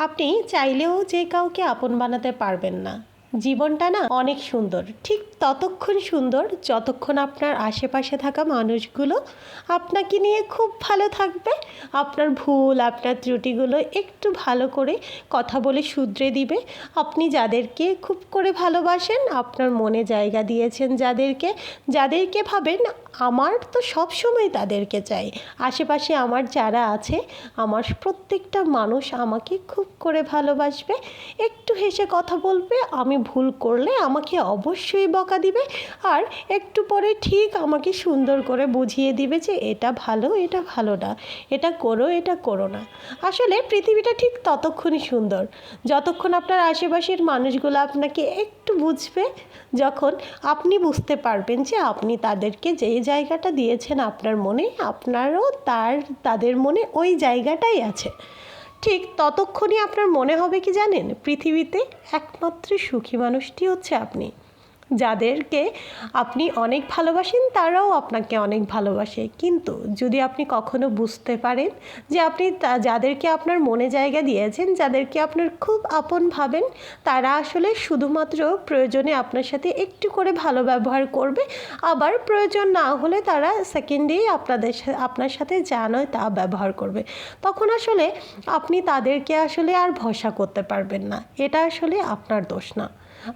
আপনি চাইলেও যে কাউকে আপন বানাতে পারবেন না। জীবনটা না অনেক সুন্দর, ঠিক ততক্ষণ সুন্দর যতক্ষণ আপনার আশেপাশে থাকা মানুষগুলো আপনাকে নিয়ে খুব ভালো থাকবে, আপনার ভুল আপনার ত্রুটিগুলো একটু ভালো করে কথা বলে শুধরে দিবে। আপনি যাদেরকে খুব করে ভালোবাসেন, আপনার মনে জায়গা দিয়েছেন যাদেরকে, যাদেরকে ভাবেন আমার তো সব সময় তাদেরকে চাই, আশেপাশে আমার যারা আছে আমার প্রত্যেকটা মানুষ আমাকে খুব করে ভালোবাসবে, একটু হেসে কথা বলবে, আমি ভুল করলে আমাকে অবশ্যই বকা দিবে, আর একটু পরে ঠিক আমাকে সুন্দর করে বুঝিয়ে দিবে যে এটা ভালো এটা ভালো না, এটা করো এটা করো না। আসলে পৃথিবীটা ঠিক ততক্ষণই সুন্দর যতক্ষণ আপনার আশেপাশের মানুষগুলো আপনাকে একটু বুঝবে, যখন আপনি বুঝতে পারবেন যে আপনি তাদেরকে যেই জায়গাটা দিয়েছেন আপনার মনে, আপনারও তাদের মনে ওই জায়গাটাই আছে। ঠিক ততক্ষণই আপনার মনে হবে কি জানেন, পৃথিবীতে একমাত্র সুখী মানুষটি হচ্ছে আপনি। যাদেরকে আপনি অনেক ভালোবাসেন তারাও আপনাকে অনেক ভালোবাসে, কিন্তু যদি আপনি কখনো বুঝতে পারেন যে আপনি যাদেরকে আপনার মনে জায়গা দিয়েছেন, যাদেরকে আপনার খুব আপন ভাবেন, তারা আসলে শুধুমাত্র প্রয়োজনে আপনার সাথে একটু করে ভালো ব্যবহার করবে, আবার প্রয়োজন না হলে তারা সেকেন্ডেই আপনার সাথে যা নয় তা ব্যবহার করবে, তখন আসলে আপনি তাদেরকে আসলে আর ভরসা করতে পারবেন না। এটা আসলে আপনার দোষ না।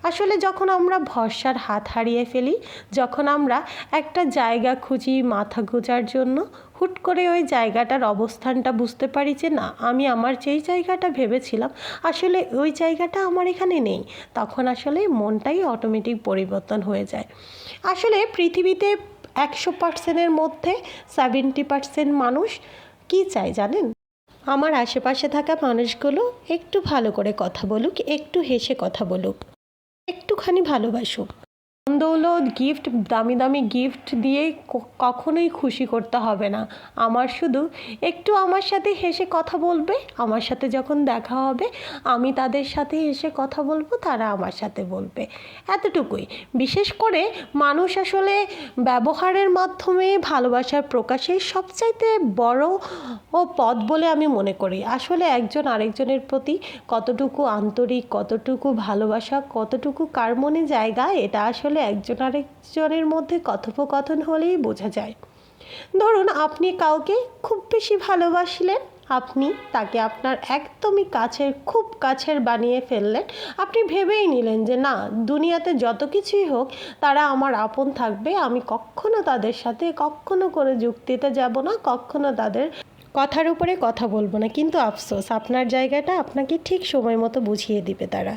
আসলে যখন আমরা ভরসার হাত হারিয়ে ফেলি, যখন আমরা একটা জায়গা খুঁজি মাথা গোঁজার জন্য, হুট করে ওই জায়গাটার অবস্থানটা বুঝতে পারি যে না, আমি আমার যেই জায়গাটা ভেবেছিলাম আসলে ওই জায়গাটা আমার এখানে নেই, তখন আসলে মনটাই অটোমেটিক পরিবর্তন হয়ে যায়। আসলে পৃথিবীতে 100%-এর মধ্যে 70% মানুষ কি চায় জানেন? আমার আশেপাশে থাকা মানুষগুলো একটু ভালো করে কথা বলুক, একটু হেসে কথা বলুক, একটুখানি ভালোবাসুক। দৌলত গিফট, দামি দামি গিফট দিয়ে কখনোই খুশি করতে হবে না। আমার শুধু একটু আমার সাথে হেসে কথা বলবে, আমার সাথে যখন দেখা হবে আমি তাদের সাথে হেসে কথা বলবো, তারা আমার সাথে বলবে, এতটুকুই। বিশেষ করে মানুষ আসলে ব্যবহারের মাধ্যমে ভালোবাসার প্রকাশের সবচাইতে বড় পথ বলে আমি মনে করি। আসলে একজন আরেকজনের প্রতি কতটুকু আন্তরিক, কতটুকু ভালোবাসা, কতটুকু কার মনে জায়গা, এটা আসলে একজন আরেকজনের মধ্যে কথোপকথন হলেই বোঝা যায়। ধরুন আপনি কাউকে খুব বেশি ভালোবাসলেন, আপনি তাকে আপনার একদমই কাছের, খুব কাছের বানিয়ে ফেললেন, আপনি ভেবেই নিলেন যে না, দুনিয়াতে যত কিছুই হোক তারা আমার আপন থাকবে, আমি কখনো তাদের সাথে কখনো করে যুক্তিতে যাব না, কখনো তাদের কথার উপরে কথা বলবো না। কিন্তু আফসোস, আপনার জায়গাটা আপনাকে ঠিক সময় মতো বুঝিয়ে দিবে তারা।